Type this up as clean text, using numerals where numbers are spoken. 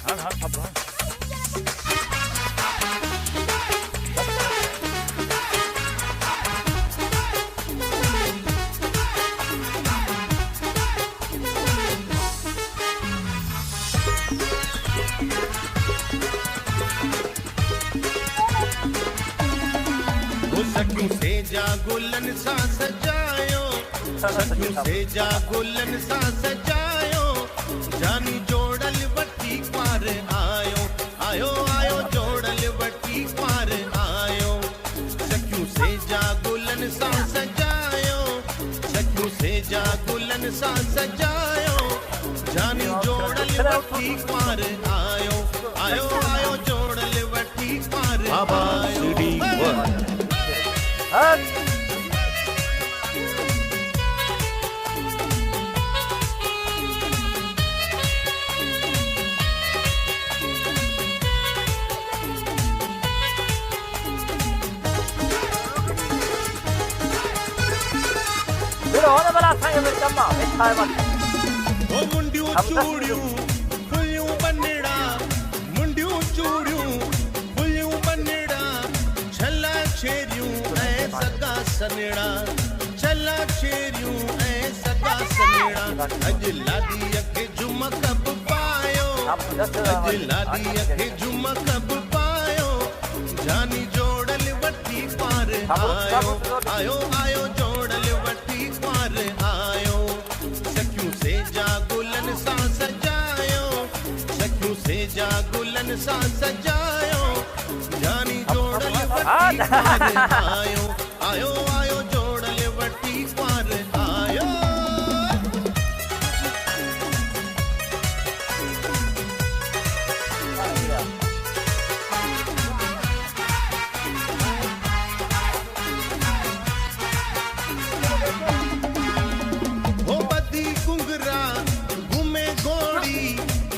हाँ हाँ अब हाँ। सखियों से जा गुलन सा सजायो, सखियों से जा गुलन सा सजायो, जानी जोड़ल बट्टी पार आयो, आयो आयो जोड़ल बट्टी पार आयो। सखियों से जा गुलन सा सजायो, सखियों से जा गुलन सा सजायो, जानी जोड़ल बट्टी पार आयो, आयो आयो जोड़ल बट्टी पार आयो। 들어오는 걸 아타요 잠마 메타이만 ओ मुंडियों चूड़ियों फुलियों बनड़ा, मुंडियों चूड़ियों फुलियों बनड़ा, छला छेरियों ऐ सगा सनेड़ा, छला छेरियों ऐ सगा सनेड़ा। अज लादी अखे जुमा कब पायो, अज लादी अखे जुमा कब पायो, जानी जोड़ल वट्टी पार आयो, आयो आयो जोड़ल वट्टी पार आयो। सखियों से जा गुलन सा सजायो, सखियों से जा गुलन सा सजायो, जानी जोड़ल वट्टी पार आयो, आयो